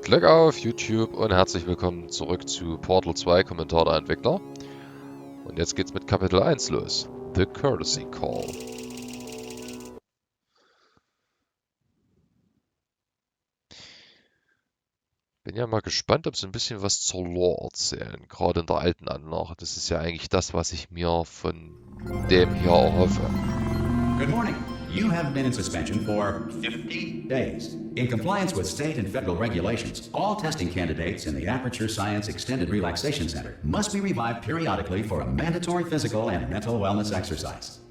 Glück auf YouTube und herzlich willkommen zurück zu Portal 2, Kommentar der Entwickler. Und jetzt geht's mit Kapitel 1 los. The Courtesy Call. Bin ja mal gespannt, ob sie ein bisschen was zur Lore erzählen, gerade in der alten Anlage. Das ist ja eigentlich das, was ich mir von dem hier erhoffe. Good morning. You have been in suspension for 50 days. In compliance with state and federal regulations, all testing candidates in the Aperture Science Extended Relaxation Center must be revived periodically for a mandatory physical and mental wellness exercise.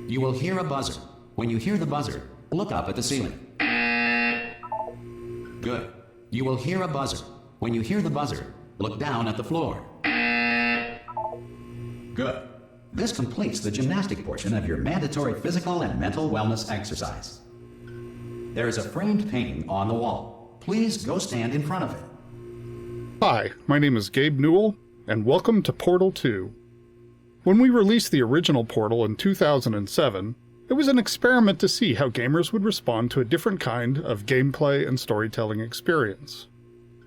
You will hear a buzzer. When you hear the buzzer, look up at the ceiling. Good. You will hear a buzzer. When you hear the buzzer, look down at the floor. Good. This completes the gymnastic portion of your mandatory physical and mental wellness exercise. There is a framed painting on the wall. Please go stand in front of it. Hi, my name is Gabe Newell, and welcome to Portal 2. When we released the original Portal in 2007, it was an experiment to see how gamers would respond to a different kind of gameplay and storytelling experience.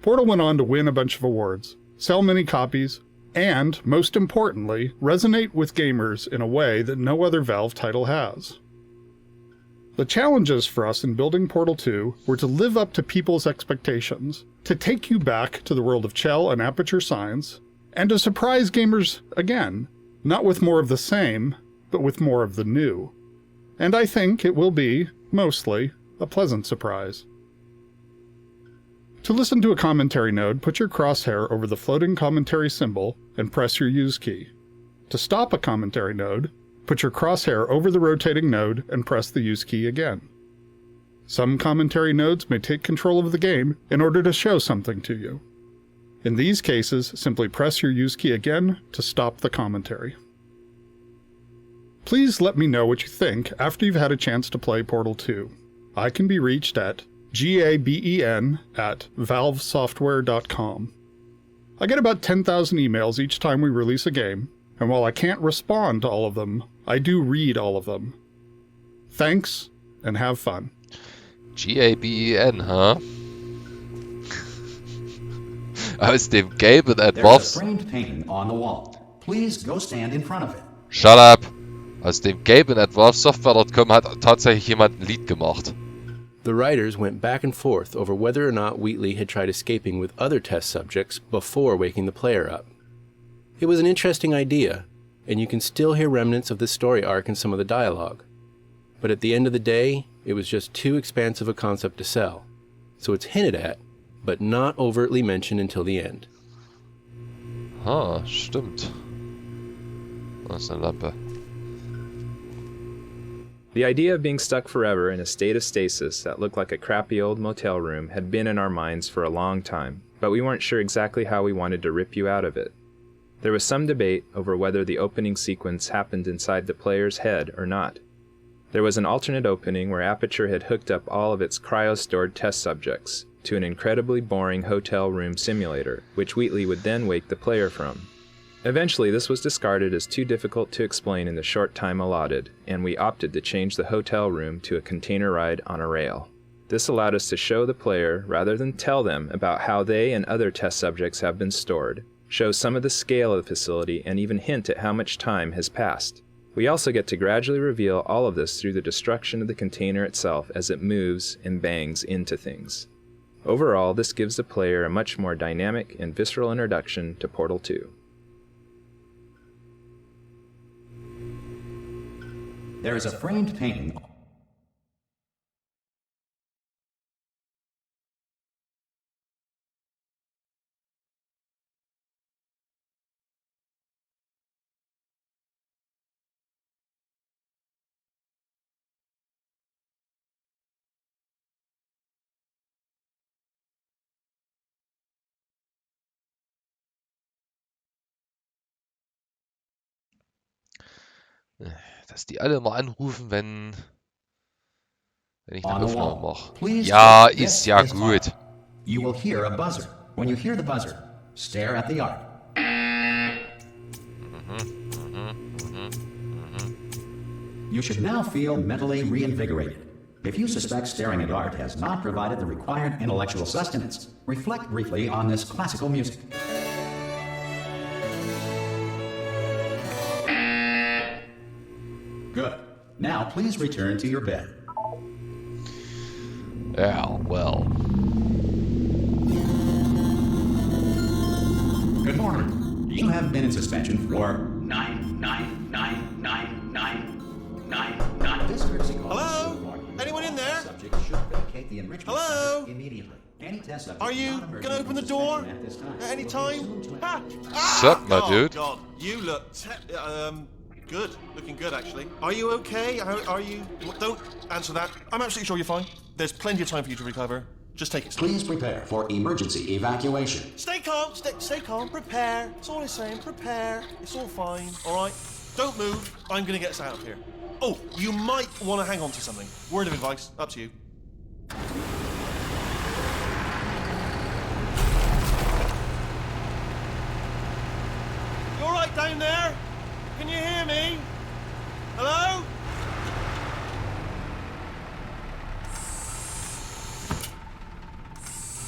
Portal went on to win a bunch of awards, sell many copies, and, most importantly, resonate with gamers in a way that no other Valve title has. The challenges for us in building Portal 2 were to live up to people's expectations, to take you back to the world of Chell and Aperture Science, and to surprise gamers again, not with more of the same, but with more of the new. And I think it will be, mostly, a pleasant surprise. To listen to a commentary node, put your crosshair over the floating commentary symbol and press your use key. To stop a commentary node, put your crosshair over the rotating node and press the use key again. Some commentary nodes may take control of the game in order to show something to you. In these cases, simply press your use key again to stop the commentary. Please let me know what you think after you've had a chance to play Portal 2. I can be reached at gaben@valvesoftware.com. I get about 10,000 emails each time we release a game, and while I can't respond to all of them, I do read all of them. Thanks, and have fun. Gaben, huh? Aus dem gelben Entwurfs... There's a framed painting on the wall. Please go stand in front of it. Shut up! Aus dem gelben Entwurf Software.com hat tatsächlich jemand ein Lied gemacht. The writers went back and forth over whether or not Wheatley had tried escaping with other test subjects before waking the player up. It was an interesting idea, and you can still hear remnants of this story arc in some of the dialogue. But at the end of the day, it was just too expansive a concept to sell, so it's hinted at, but not overtly mentioned until the end. Stimmt. Das ist eine Lampe. The idea of being stuck forever in a state of stasis that looked like a crappy old motel room had been in our minds for a long time, but we weren't sure exactly how we wanted to rip you out of it. There was some debate over whether the opening sequence happened inside the player's head or not. There was an alternate opening where Aperture had hooked up all of its cryo-stored test subjects to an incredibly boring hotel room simulator, which Wheatley would then wake the player from. Eventually, this was discarded as too difficult to explain in the short time allotted, and we opted to change the hotel room to a container ride on a rail. This allowed us to show the player, rather than tell them about how they and other test subjects have been stored, show some of the scale of the facility, and even hint at how much time has passed. We also get to gradually reveal all of this through the destruction of the container itself as it moves and bangs into things. Overall, this gives the player a much more dynamic and visceral introduction to Portal 2. There is a framed painting. Dass die alle immer anrufen, wenn ich On eine the Aufnahme wall. mache. Please Ja, look. ist This ja is gut. art. You will hear a buzzer. When you hear the buzzer, stare at the art. You should now feel mentally reinvigorated. If you suspect staring at art has not provided the required intellectual sustenance, reflect briefly on this classical music. Good. Now please return to your bed. Yeah, well. Good morning. You have been in suspension for 9. This courtesy call. Hello? Anyone in there? Subject should vacate the enrichment Hello? center immediately. Any test subject Are you not gonna open the door at this time. at any time? Sup, my dude? God, you look good. Looking good, actually. Are you okay? Are you? Don't answer that. I'm absolutely sure you're fine. There's plenty of time for you to recover. Just take it slow. Please prepare for emergency evacuation. Stay calm. Stay calm. Prepare. That's all I'm saying. Prepare. It's all fine. All right. Don't move. I'm gonna get us out of here. Oh, you might want to hang on to something. Word of advice. Up to you. You all right down there? Can you hear me? Hello?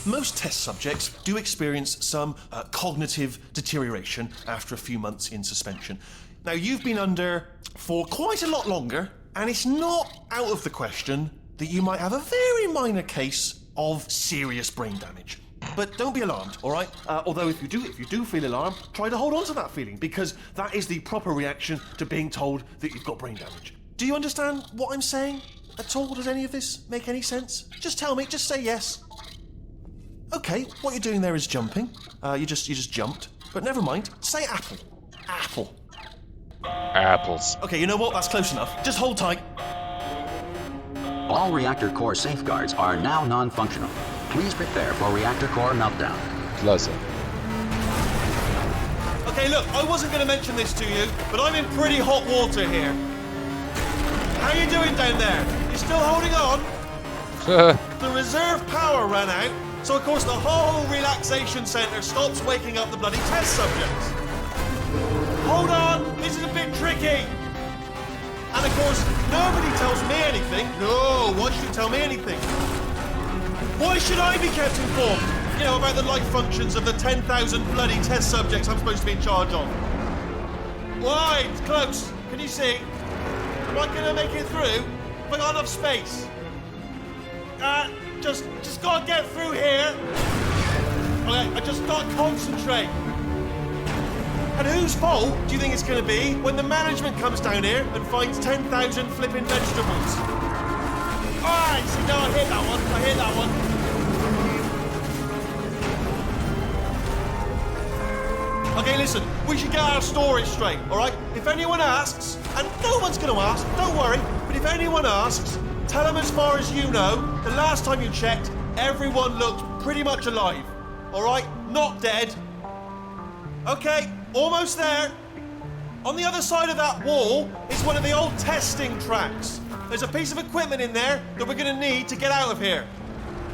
Most test subjects do experience some cognitive deterioration after a few months in suspension. Now, you've been under for quite a lot longer, and it's not out of the question that you might have a very minor case of serious brain damage. But don't be alarmed, all right? Although if you do feel alarmed, try to hold on to that feeling, because that is the proper reaction to being told that you've got brain damage. Do you understand what I'm saying at all? Does any of this make any sense? Just tell me, just say yes. Okay, what you're doing there is jumping. You just jumped. But never mind, say apple. Apple. Apples. Okay, you know what? That's close enough. Just hold tight. All reactor core safeguards are now non-functional. Please prepare for reactor core meltdown. Klasse. Okay, look, I wasn't going to mention this to you, but I'm in pretty hot water here. How you doing down there? You still holding on? The reserve power ran out, so of course the whole relaxation centre stops waking up the bloody test subjects. Hold on, this is a bit tricky. And of course, nobody tells me anything. No, why should you tell me anything? Why should I be kept informed? You know, about the life functions of the 10,000 bloody test subjects I'm supposed to be in charge of. Why? It's close. Can you see? Am I gonna make it through? Have I got enough space? Just gotta get through here. Okay, I just gotta concentrate. And whose fault do you think it's gonna be when the management comes down here and finds 10,000 flipping vegetables? Alright, see, no, I hit that one. Okay, listen, we should get our story straight, alright? If anyone asks, and no one's gonna ask, don't worry, but if anyone asks, tell them as far as you know, the last time you checked, everyone looked pretty much alive. Alright? Not dead. Okay, almost there. On the other side of that wall is one of the old testing tracks. There's a piece of equipment in there that we're going to need to get out of here.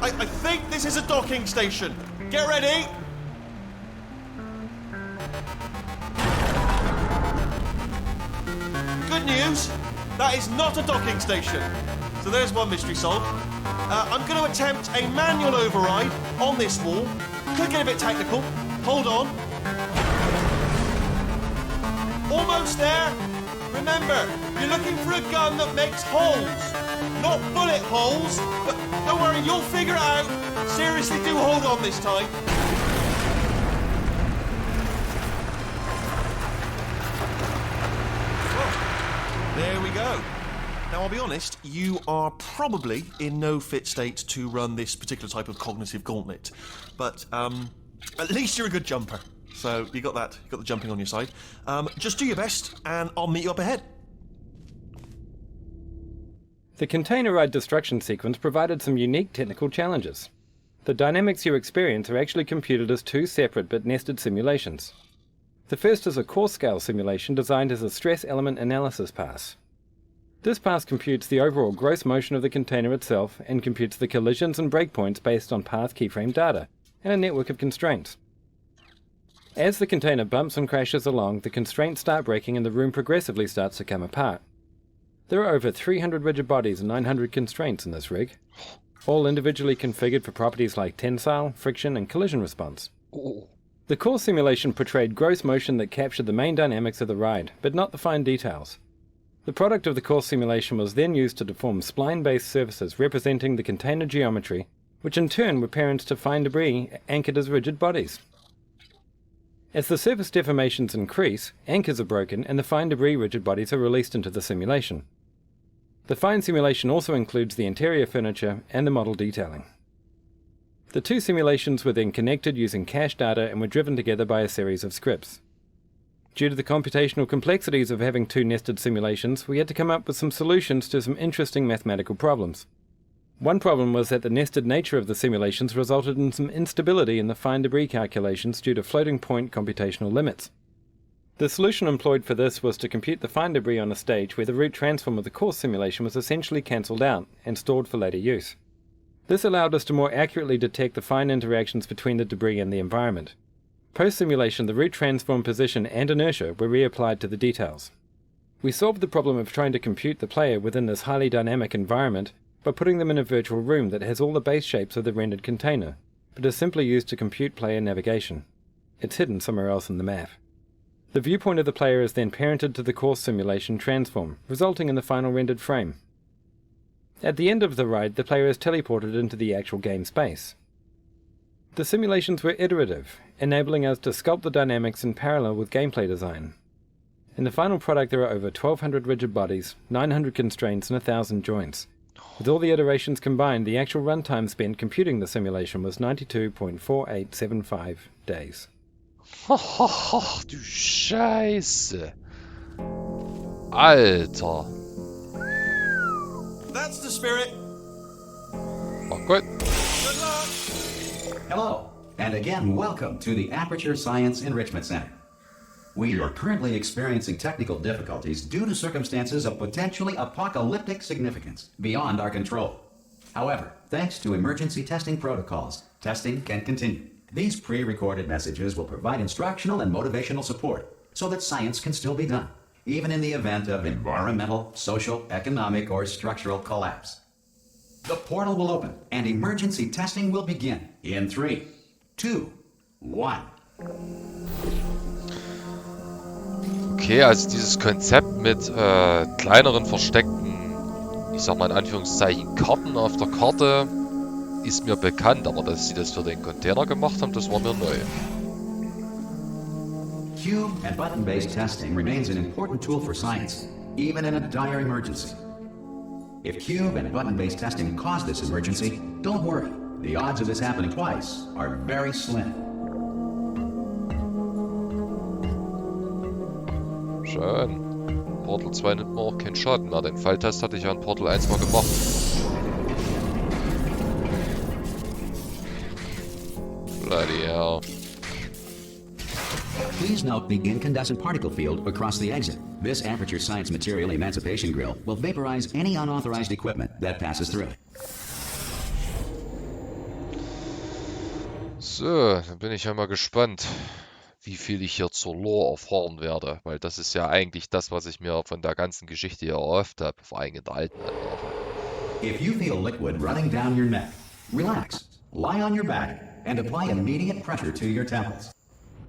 I think this is a docking station. Get ready. Good news, that is not a docking station. So there's one mystery solved. I'm going to attempt a manual override on this wall. Could get a bit technical. Hold on. Almost there. Remember, you're looking for a gun that makes holes. Not bullet holes, but don't worry, you'll figure it out. Seriously, do hold on this time. Well, there we go. Now, I'll be honest, you are probably in no fit state to run this particular type of cognitive gauntlet. But, at least you're a good jumper. So, you got the jumping on your side. Just do your best, and I'll meet you up ahead. The container-ride destruction sequence provided some unique technical challenges. The dynamics you experience are actually computed as two separate but nested simulations. The first is a course-scale simulation designed as a stress element analysis pass. This pass computes the overall gross motion of the container itself and computes the collisions and breakpoints based on path keyframe data and a network of constraints. As the container bumps and crashes along, the constraints start breaking and the room progressively starts to come apart. There are over 300 rigid bodies and 900 constraints in this rig, all individually configured for properties like tensile, friction, and collision response. Oh. The core simulation portrayed gross motion that captured the main dynamics of the ride, but not the fine details. The product of the core simulation was then used to deform spline-based surfaces representing the container geometry, which in turn were parents to fine debris anchored as rigid bodies. As the surface deformations increase, anchors are broken and the fine debris rigid bodies are released into the simulation. The fine simulation also includes the interior furniture and the model detailing. The two simulations were then connected using cache data and were driven together by a series of scripts. Due to the computational complexities of having two nested simulations, we had to come up with some solutions to some interesting mathematical problems. One problem was that the nested nature of the simulations resulted in some instability in the fine debris calculations due to floating point computational limits. The solution employed for this was to compute the fine debris on a stage where the root transform of the core simulation was essentially cancelled out and stored for later use. This allowed us to more accurately detect the fine interactions between the debris and the environment. Post-simulation, the root transform position and inertia were reapplied to the details. We solved the problem of trying to compute the player within this highly dynamic environment by putting them in a virtual room that has all the base shapes of the rendered container, but is simply used to compute player navigation. It's hidden somewhere else in the map. The viewpoint of the player is then parented to the core simulation transform, resulting in the final rendered frame. At the end of the ride, the player is teleported into the actual game space. The simulations were iterative, enabling us to sculpt the dynamics in parallel with gameplay design. In the final product there are over 1,200 rigid bodies, 900 constraints, and 1,000 joints. With all the iterations combined, the actual runtime spent computing the simulation was 92.4875 days. Du Scheiße. Alter. That's the spirit. Oh gut. Good luck. Hello, and again, welcome to the Aperture Science Enrichment Center. We are currently experiencing technical difficulties due to circumstances of potentially apocalyptic significance beyond our control. However, thanks to emergency testing protocols, testing can continue. These pre-recorded messages will provide instructional and motivational support so that science can still be done, even in the event of environmental, social, economic, or structural collapse. The portal will open and emergency testing will begin in 3, 2, 1. Okay, also dieses Konzept mit kleineren versteckten, ich sag mal in Anführungszeichen, Karten auf der Karte ist mir bekannt, aber dass sie das für den Container gemacht haben, das war mir neu. Cube and button-based testing remains an important tool for science, even in a dire emergency. If cube and button-based testing caused this emergency, don't worry. The odds of this happening twice are very slim. Schön. Portal 2 nimmt mir auch keinen Schaden mehr. Den Falltest hatte ich ja in Portal 1 mal gemacht. Bloody hell. Please note the incandescent particle field across the exit. This Aperture Science Material Emancipation Grill will vaporize any unauthorized equipment that passes through it. So, dann bin ich ja mal gespannt, wie viel ich hier zur Lore erfahren werde. Weil das ist ja eigentlich das, was ich mir von der ganzen Geschichte hier erhofft habe. Vor allem in der alten Anlage. If you feel liquid running down your neck, relax, lie on your back, and apply immediate pressure to your temples.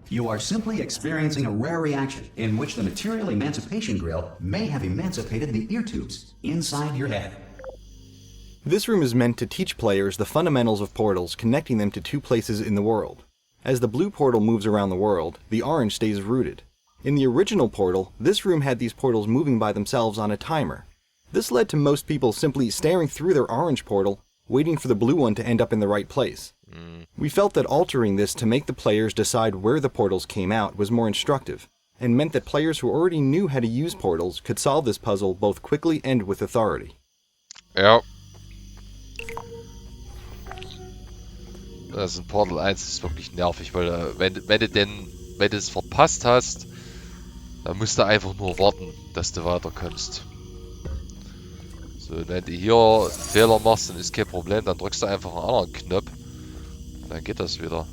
You are simply experiencing a rare reaction in which the Material Emancipation Grill may have emancipated the ear tubes inside your head. This room is meant to teach players the fundamentals of portals, connecting them to two places in the world. As the blue portal moves around the world, the orange stays rooted. In the original portal, this room had these portals moving by themselves on a timer. This led to most people simply staring through their orange portal, waiting for the blue one to end up in the right place. We felt that altering this to make the players decide where the portals came out was more instructive, and meant that players who already knew how to use portals could solve this puzzle both quickly and with authority. Ja. Das in Portal 1 ist wirklich nervig, weil wenn du es verpasst hast, dann musst du einfach nur warten, dass du weiterkommst. So, wenn du hier einen Fehler machst, dann ist kein Problem, dann drückst du einfach einen anderen Knopf. Und dann geht das wieder.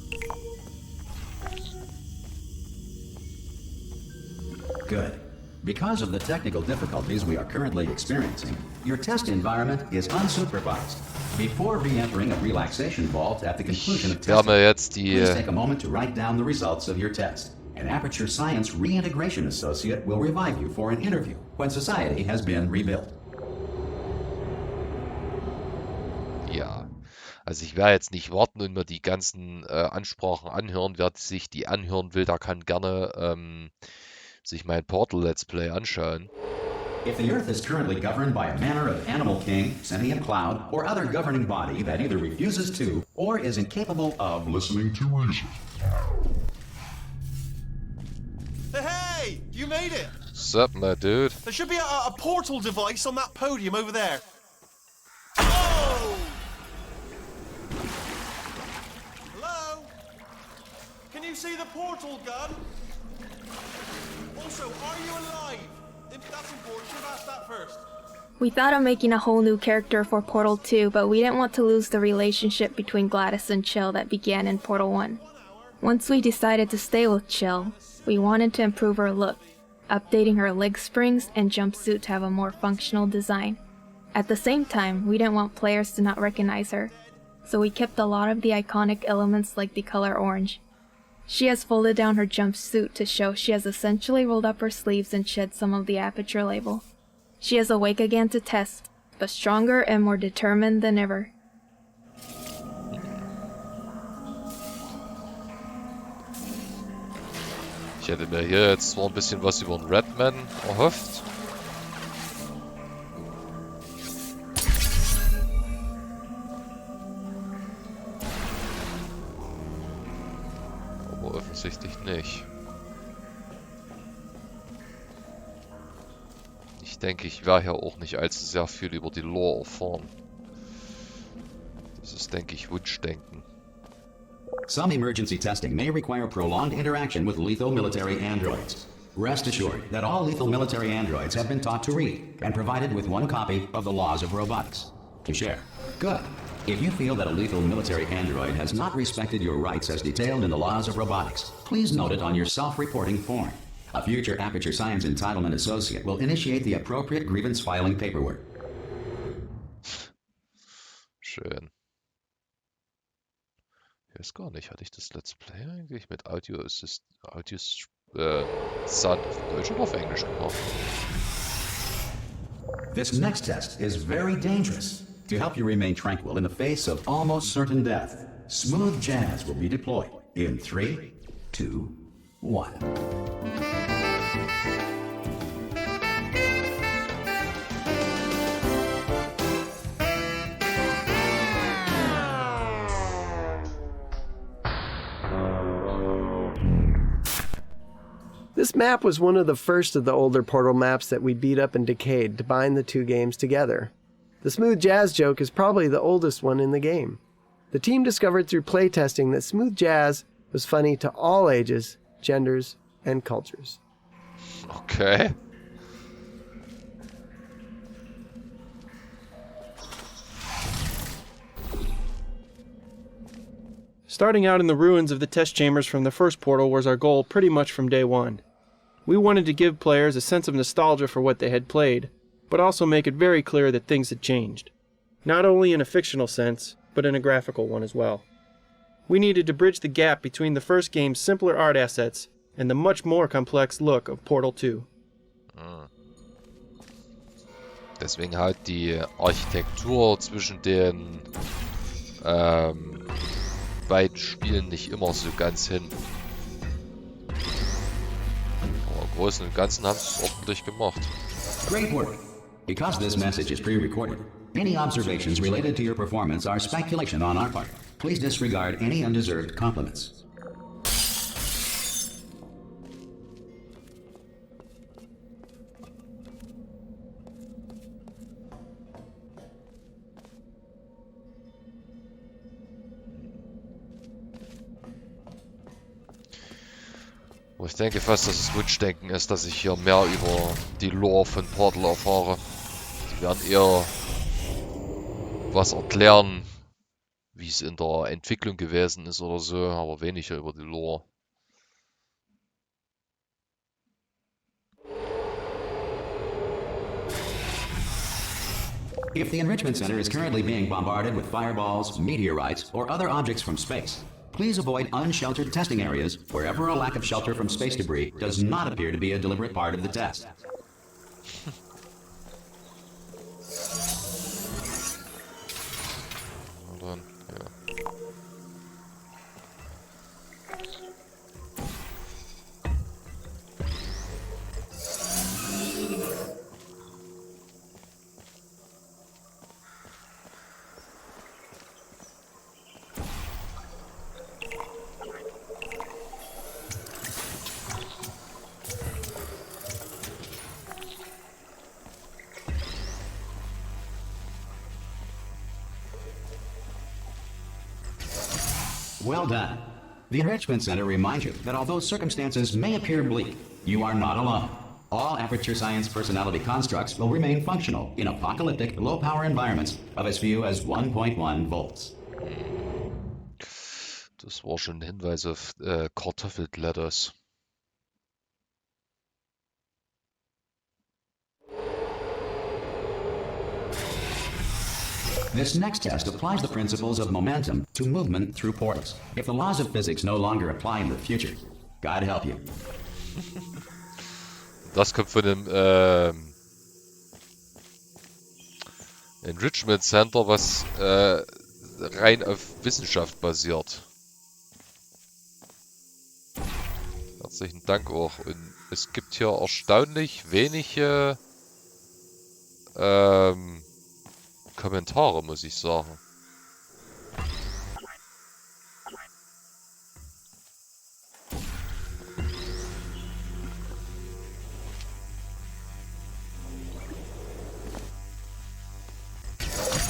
Good. Because of the technical difficulties we are currently experiencing, your test environment is unsupervised. Before re-entering a relaxation vault at the conclusion of testing, please take a moment to write down the results of your test. An Aperture Science Reintegration Associate will revive you for an interview when society has been rebuilt. Ja, also ich werde jetzt nicht warten und mir die ganzen Ansprachen anhören. Wer sich die anhören will, der kann gerne sich mein Portal Let's Play anschauen. If the Earth is currently governed by a manner of animal king, sentient cloud, or other governing body that either refuses to or is incapable of listening to reason. Hey, you made it! What's up, my dude? There should be a portal device on that podium over there. Oh! Hello? Can you see the portal gun? Also, are you alive? If that's important, should have asked that first. We thought of making a whole new character for Portal 2, but we didn't want to lose the relationship between Gladys and Chill that began in Portal 1. Once we decided to stay with Chill, we wanted to improve her look, updating her leg springs and jumpsuit to have a more functional design. At the same time, we didn't want players to not recognize her, so we kept a lot of the iconic elements like the color orange. She has folded down her jumpsuit to show she has essentially rolled up her sleeves and shed some of the Aperture label. She is awake again to test, but stronger and more determined than ever. Ich hätte mir hier jetzt zwar ein bisschen was über den Redman erhofft. Aber offensichtlich nicht. Ich denke, ich werde hier auch nicht allzu sehr viel über die Lore erfahren. Das ist, denke ich, Wunschdenken. Some emergency testing may require prolonged interaction with lethal military androids. Rest assured that all lethal military androids have been taught to read and provided with one copy of the Laws of Robotics to share. Good. If you feel that a lethal military android has not respected your rights as detailed in the Laws of Robotics, please note it on your self-reporting form. A future Aperture Science Entitlement Associate will initiate the appropriate grievance filing paperwork. Schön. Ich weiß gar nicht, hatte ich das Let's Play eigentlich mit Sound auf Deutsch oder auf Englisch gemacht? This next test is very dangerous. To help you remain tranquil in the face of almost certain death, smooth jazz will be deployed in 3, 2, 1. This map was one of the first of the older Portal maps that we beat up and decayed to bind the two games together. The smooth jazz joke is probably the oldest one in the game. The team discovered through playtesting that smooth jazz was funny to all ages, genders, and cultures. Okay. Starting out in the ruins of the test chambers from the first Portal was our goal pretty much from day one. We wanted to give players a sense of nostalgia for what they had played, but also make it very clear that things had changed. Not only in a fictional sense, but in a graphical one as well. We needed to bridge the gap between the first game's simpler art assets and the much more complex look of Portal 2. Deswegen halt die Architektur zwischen den beiden Spielen nicht immer so ganz hin. Aber im Großen und Ganzen haben sie es ordentlich gemacht. Great work. Because this message is pre-recorded, any observations related to your performance are speculation on our part. Please disregard any undeserved compliments. Ich denke fast, dass es Wunschdenken ist, dass ich hier mehr über die Lore von Portal erfahre. Die werden eher was erklären, wie es in der Entwicklung gewesen ist oder so, aber weniger über die Lore. If the Enrichment Center is currently being bombarded with fireballs, meteorites, or other objects from space, please avoid unsheltered testing areas wherever a lack of shelter from space debris does not appear to be a deliberate part of the test. Hold on. Yeah. Well done. The Enrichment Center reminds you that although circumstances may appear bleak, you are not alone. All Aperture Science personality constructs will remain functional in apocalyptic, low-power environments of as few as 1.1 volts. Das war schon ein Hinweis auf Kartoffelblätters. This next test applies the principles of momentum to movement through portals. If the laws of physics no longer apply in the future, God help you. Das kommt von dem Enrichment Center, was rein auf Wissenschaft basiert. Herzlichen Dank auch. Und es gibt hier erstaunlich wenige Kommentare, muss ich sagen.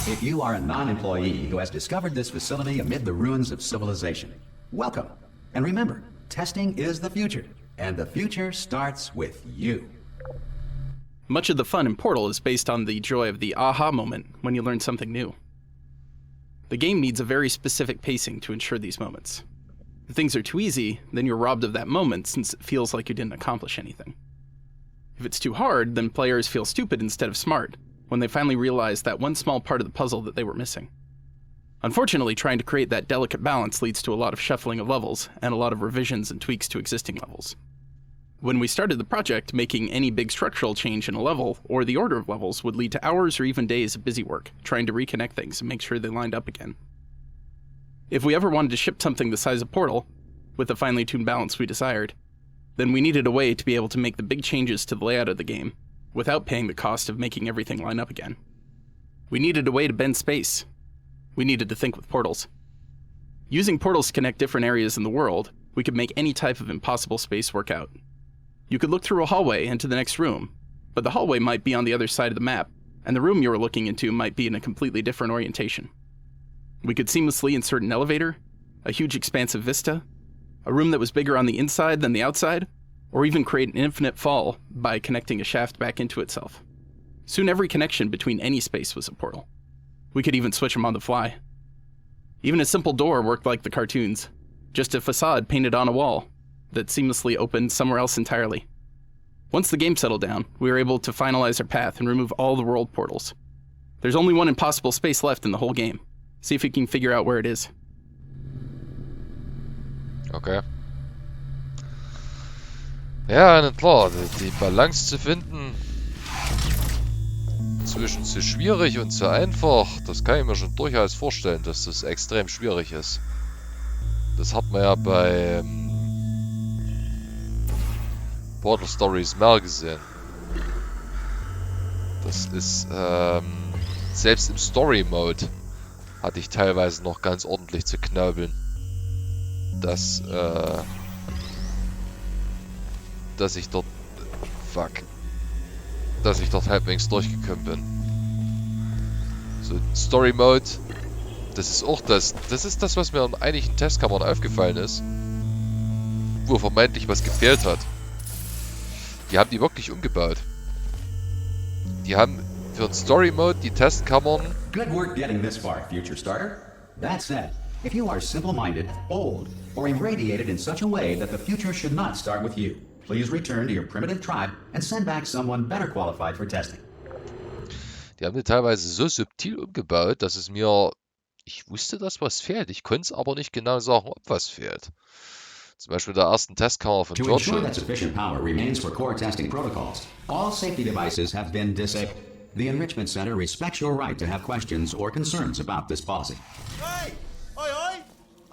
If you are a non-employee who has discovered this facility amid the ruins of civilization, welcome. And remember, testing is the future, and the future starts with you. Much of the fun in Portal is based on the joy of the aha moment when you learn something new. The game needs a very specific pacing to ensure these moments. If things are too easy, then you're robbed of that moment since it feels like you didn't accomplish anything. If it's too hard, then players feel stupid instead of smart when they finally realize that one small part of the puzzle that they were missing. Unfortunately, trying to create that delicate balance leads to a lot of shuffling of levels and a lot of revisions and tweaks to existing levels. When we started the project, making any big structural change in a level, or the order of levels, would lead to hours or even days of busy work, trying to reconnect things and make sure they lined up again. If we ever wanted to ship something the size of Portal, with the finely tuned balance we desired, then we needed a way to be able to make the big changes to the layout of the game, without paying the cost of making everything line up again. We needed a way to bend space. We needed to think with portals. Using portals to connect different areas in the world, we could make any type of impossible space work out. You could look through a hallway into the next room, but the hallway might be on the other side of the map, and the room you were looking into might be in a completely different orientation. We could seamlessly insert an elevator, a huge expansive vista, a room that was bigger on the inside than the outside, or even create an infinite fall by connecting a shaft back into itself. Soon every connection between any space was a portal. We could even switch them on the fly. Even a simple door worked like the cartoons, just a facade painted on a wall that seamlessly opened somewhere else entirely. Once the game settled down, we were able to finalize our path and remove all the world portals. There's only one impossible space left in the whole game. See if you can figure out where it is. Okay. Ja, na klar, die Balance zu finden zwischen zu schwierig und zu einfach, das kann ich mir schon durchaus vorstellen, dass das extrem schwierig ist. Das hat man ja bei Portal Stories mehr gesehen. Das ist, selbst im Story-Mode hatte ich teilweise noch ganz ordentlich zu knabbeln. Dass ich dort... dass ich dort halbwegs durchgekommen bin. So, Story-Mode, das ist auch das... Das ist das, was mir in einigen Testkammern aufgefallen ist. Wo vermeintlich was gefehlt hat. Die haben die wirklich umgebaut. Die haben für den Story-Mode die Testkammern... Good work getting this far, future starter. That said, if you are simple-minded, old, or irradiated in such a way that the future should not start with you, please return to your primitive tribe and send back someone better qualified for testing. Die haben die teilweise so subtil umgebaut, dass es mir... Ich wusste, dass was fehlt. Ich konnte es aber nicht genau sagen, ob was fehlt. Zum Beispiel der ersten Testkammer von To ensure Virtual. that sufficient power remains for core testing protocols, all safety devices have been disabled. The Enrichment Center respects your right to have questions or concerns about this policy. Hey! Aye, aye!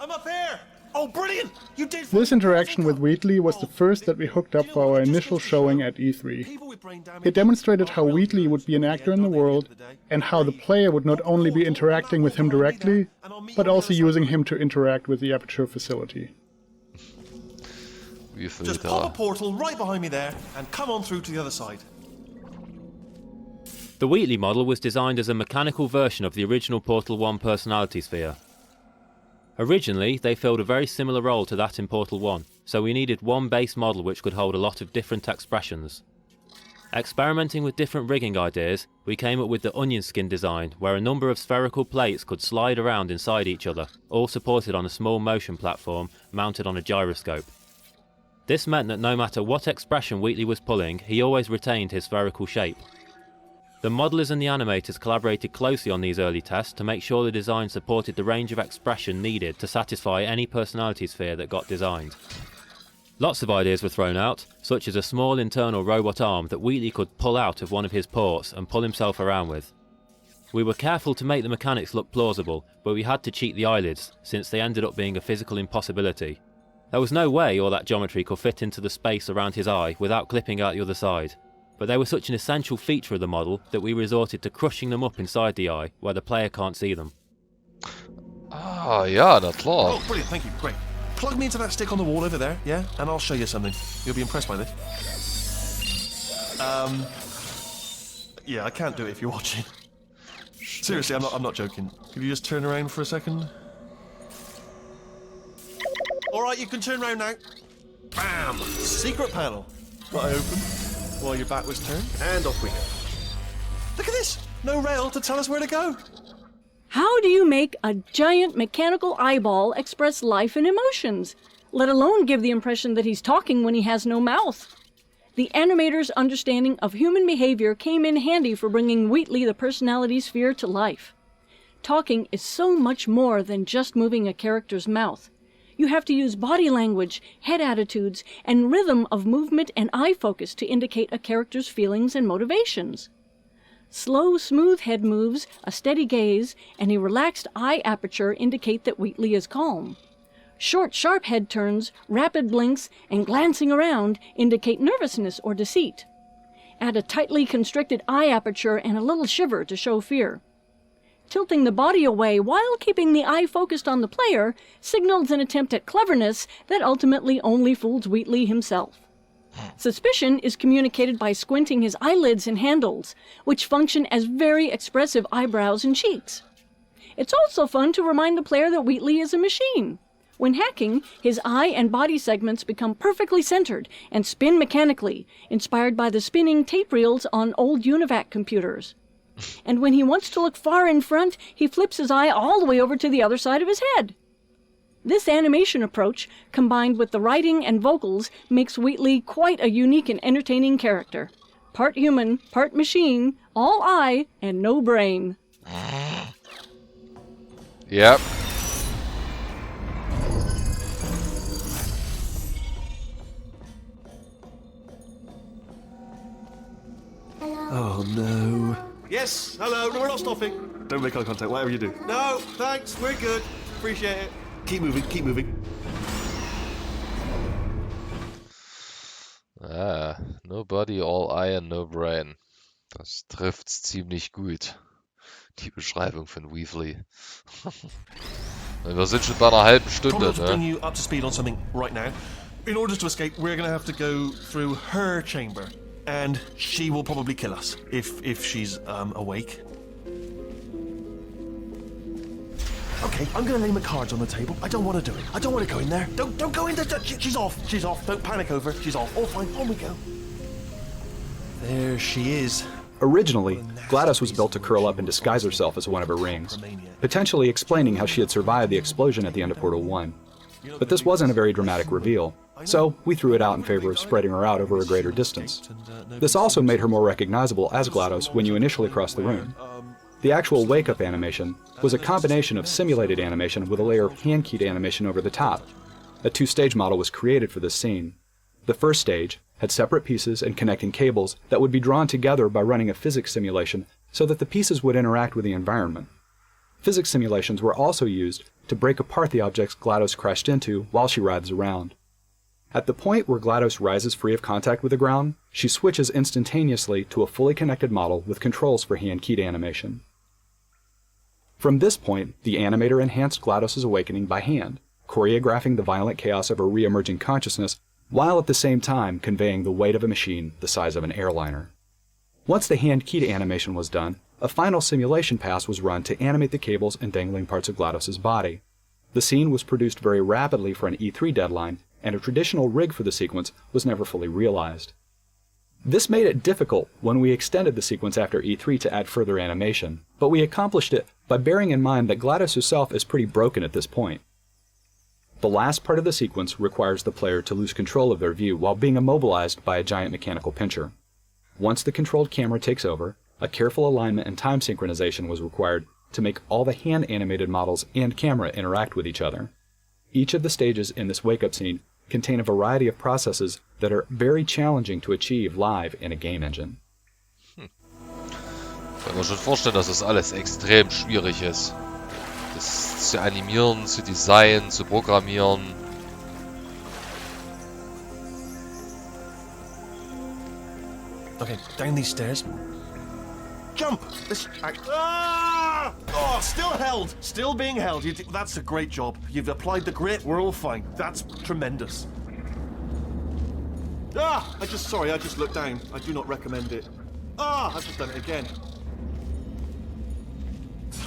I'm up here! Oh, brilliant! You did... This interaction with Wheatley was the first that we hooked up for our initial showing at E3. It demonstrated how Wheatley would be an actor in the world, and how the player would not only be interacting with him directly, but also using him to interact with the Aperture facility. Just pop a portal right behind me there, and come on through to the other side. The Wheatley model was designed as a mechanical version of the original Portal 1 personality sphere. Originally, they filled a very similar role to that in Portal 1, so we needed one base model which could hold a lot of different expressions. Experimenting with different rigging ideas, we came up with the onion skin design, where a number of spherical plates could slide around inside each other, all supported on a small motion platform mounted on a gyroscope. This meant that no matter what expression Wheatley was pulling, he always retained his spherical shape. The modelers and the animators collaborated closely on these early tests to make sure the design supported the range of expression needed to satisfy any personality sphere that got designed. Lots of ideas were thrown out, such as a small internal robot arm that Wheatley could pull out of one of his ports and pull himself around with. We were careful to make the mechanics look plausible, but we had to cheat the eyelids, since they ended up being a physical impossibility. There was no way all that geometry could fit into the space around his eye without clipping out the other side. But they were such an essential feature of the model that we resorted to crushing them up inside the eye, where the player can't see them. Ah, ja, na klar. Oh, brilliant, thank you, great. Plug me into that stick on the wall over there, yeah? And I'll show you something. You'll be impressed by this. Yeah, I can't do it if you're watching. Seriously, I'm not joking. Could you just turn around for a second? Alright, you can turn around now. Bam! Secret panel. That I opened while your back was turned, and off we go. Look at this! No rail to tell us where to go. How do you make a giant mechanical eyeball express life and emotions, let alone give the impression that he's talking when he has no mouth? The animator's understanding of human behavior came in handy for bringing Wheatley the personality sphere to life. Talking is so much more than just moving a character's mouth. You have to use body language, head attitudes, and rhythm of movement and eye focus to indicate a character's feelings and motivations. Slow, smooth head moves, a steady gaze, and a relaxed eye aperture indicate that Wheatley is calm. Short, sharp head turns, rapid blinks, and glancing around indicate nervousness or deceit. Add a tightly constricted eye aperture and a little shiver to show fear. Tilting the body away while keeping the eye focused on the player signals an attempt at cleverness that ultimately only fools Wheatley himself. Suspicion is communicated by squinting his eyelids and handles, which function as very expressive eyebrows and cheeks. It's also fun to remind the player that Wheatley is a machine. When hacking, his eye and body segments become perfectly centered and spin mechanically, inspired by the spinning tape reels on old UNIVAC computers. And when he wants to look far in front, he flips his eye all the way over to the other side of his head. This animation approach, combined with the writing and vocals, makes Wheatley quite a unique and entertaining character. Part human, part machine, all eye, and no brain. Yep. Oh no. Yes, hello, no, we're not stopping. Don't make eye contact, whatever you do. No, thanks, we're good. Appreciate it. Keep moving, keep moving. Ah, no body, all eye and no brain. Das trifft's ziemlich gut. Die Beschreibung von Weasley. Wir sind schon bei einer halben Stunde, Probably to bring ne? you up to speed on something right now. In order to escape, we're going to have to go through her chamber. And she will probably kill us, if she's awake. Okay, I'm gonna lay my cards on the table. I don't want to do it. I don't want to go in there. Don't go in there. She's off. She's off. Don't panic over. She's off. All fine. On we go. There she is. Originally, GLaDOS was built to curl up and disguise herself as one of her rings, potentially explaining how she had survived the explosion at the end of Portal 1. But this wasn't a very dramatic reveal. So we threw it out in favor of spreading her out over a greater distance. This also made her more recognizable as GLaDOS when you initially crossed the room. The actual wake-up animation was a combination of simulated animation with a layer of hand-keyed animation over the top. A two-stage model was created for this scene. The first stage had separate pieces and connecting cables that would be drawn together by running a physics simulation so that the pieces would interact with the environment. Physics simulations were also used to break apart the objects GLaDOS crashed into while she writhes around. At the point where GLaDOS rises free of contact with the ground, she switches instantaneously to a fully connected model with controls for hand-keyed animation. From this point, the animator enhanced GLaDOS's awakening by hand, choreographing the violent chaos of her re-emerging consciousness, while at the same time conveying the weight of a machine the size of an airliner. Once the hand-keyed animation was done, a final simulation pass was run to animate the cables and dangling parts of GLaDOS's body. The scene was produced very rapidly for an E3 deadline, and a traditional rig for the sequence was never fully realized. This made it difficult when we extended the sequence after E3 to add further animation, but we accomplished it by bearing in mind that GLaDOS herself is pretty broken at this point. The last part of the sequence requires the player to lose control of their view while being immobilized by a giant mechanical pincher. Once the controlled camera takes over, a careful alignment and time synchronization was required to make all the hand-animated models and camera interact with each other. Each of the stages in this wake-up scene contain a variety of processes that are very challenging to achieve live in a game engine. Ich kann mir schon vorstellen, dass das alles extrem schwierig ist. Das zu animieren, zu designen, zu programmieren. Okay, down these stairs. Jump! Ah! Oh, still held! Still being held. That's a great job. You've applied the grit, we're all fine. That's tremendous. Ah! I just looked down. I do not recommend it. Ah! I've just done it again.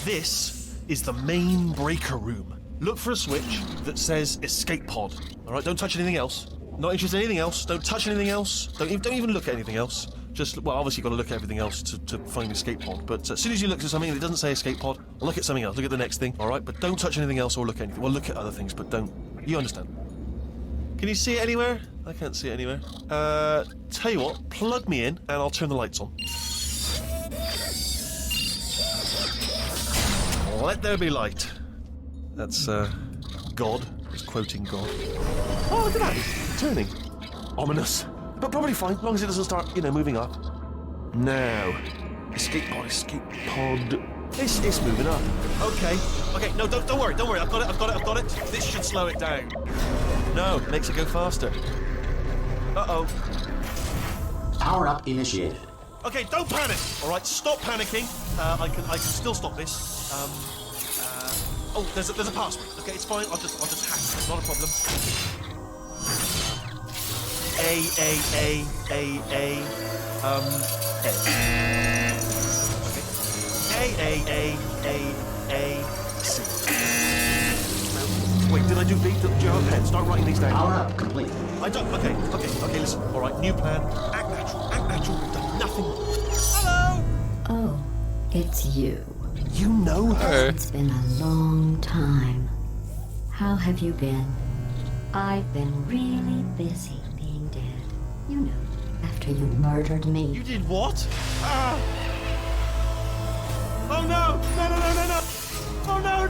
This is the main breaker room. Look for a switch that says escape pod. Alright, don't touch anything else. Not interested in anything else. Don't touch anything else. Don't even look at anything else. Just, well, obviously you've got to look at everything else to find escape pod, but as soon as you look at something and it doesn't say escape pod, look at something else, look at the next thing, alright? But don't touch anything else or look at anything. Well, look at other things, but don't. You understand. Can you see it anywhere? I can't see it anywhere. Tell you what, plug me in and I'll turn the lights on. Let there be light. That's, God. He's quoting God. Oh, look at that. It's turning. Ominous. But probably fine, as long as it doesn't start, moving up. Now, escape pod. It's moving up. Okay, no, don't worry, I've got it. This should slow it down. No, it makes it go faster. Uh-oh. Power up initiated. Okay, don't panic. All right, stop panicking. I can still stop this. Oh, there's a password. Okay, it's fine. I'll just hack it. It's not a problem. A. C. Wait, did I do B? Do you have a pen? Start writing these down. Power up complete. I don't. Okay, listen. All right, new plan. Act natural. We've done nothing. Hello. Oh, it's you. You know her. It's been a long time. How have you been? I've been really busy being dead. You know, after you murdered me. You did what? Oh no! No! Oh no!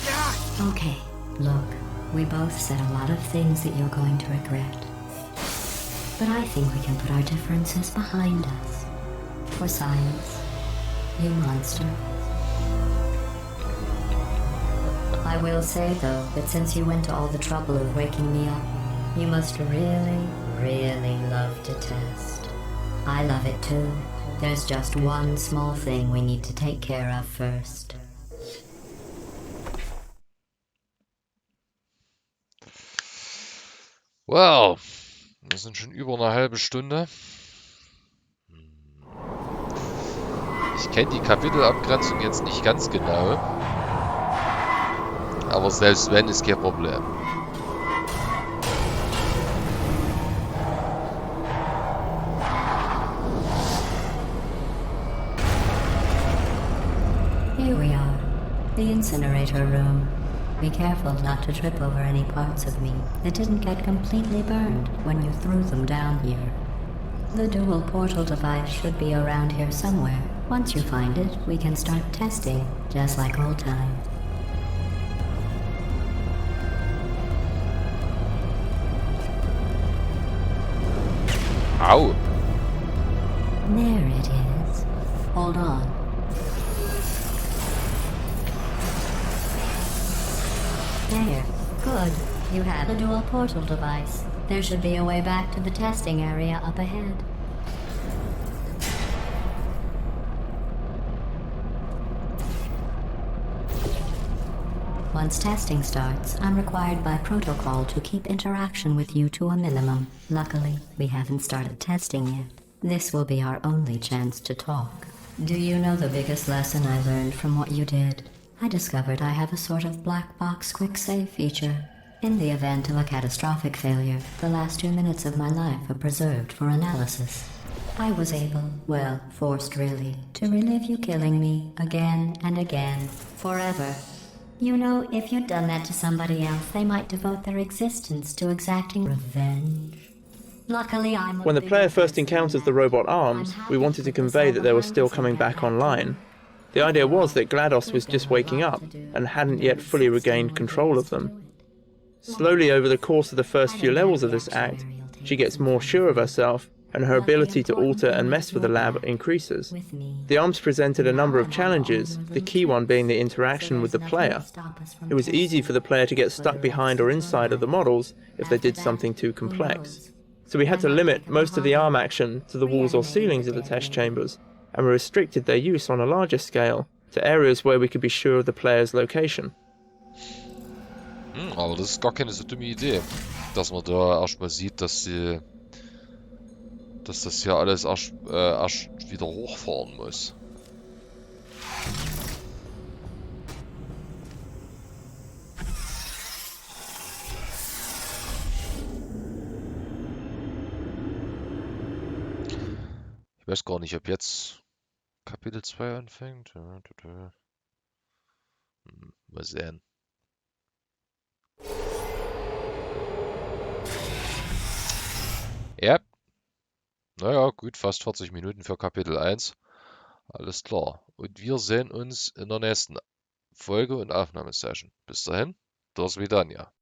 Yeah. Okay, look, we both said a lot of things that you're going to regret. But I think we can put our differences behind us. For science, you monster. I will say, though, that since you went to all the trouble of waking me up, you must really, really love to test. I love it too. There's just one small thing we need to take care of first. Well, wir sind schon über eine halbe Stunde. Ich kenne die Kapitelabgrenzung jetzt nicht ganz genau. Aber selbst wenn, ist kein Problem. Here we are, the incinerator room. Be careful not to trip over any parts of me that didn't get completely burned when you threw them down here. The dual portal device should be around here somewhere. Once you find it, we can start testing, just like old times. Au! There it is. Hold on. There. Good. You have a dual portal device. There should be a way back to the testing area up ahead. Once testing starts, I'm required by protocol to keep interaction with you to a minimum. Luckily, we haven't started testing yet. This will be our only chance to talk. Do you know the biggest lesson I learned from what you did? I discovered I have a sort of black box quick save feature. In the event of a catastrophic failure, the last 2 minutes of my life are preserved for analysis. I was able, well, forced really, to relive you killing me again and again, forever. You know, if you'd done that to somebody else, they might devote their existence to exacting revenge. Luckily, I'm... When the player first encounters the robot arms, we wanted to convey that they were still coming back online. The idea was that GLaDOS was just waking up, and hadn't yet fully regained control of them. Slowly over the course of the first few levels of this act, she gets more sure of herself, and her ability to alter and mess with the lab increases. The arms presented a number of challenges, the key one being the interaction with the player. It was easy for the player to get stuck behind or inside of the models if they did something too complex. So we had to limit most of the arm action to the walls or ceilings of the test chambers, and we restricted their use on a larger scale to areas where we could be sure of the player's location. Aber das ist gar keine so dumme Idee, dass man da erstmal sieht, dass das hier alles erst wieder hochfahren muss. Ich weiß gar nicht, ob jetzt Kapitel 2 anfängt. Mal sehen. Ja. Naja, gut, fast 40 Minuten für Kapitel 1. Alles klar. Und wir sehen uns in der nächsten Folge und Aufnahmesession. Bis dahin, das Vidania.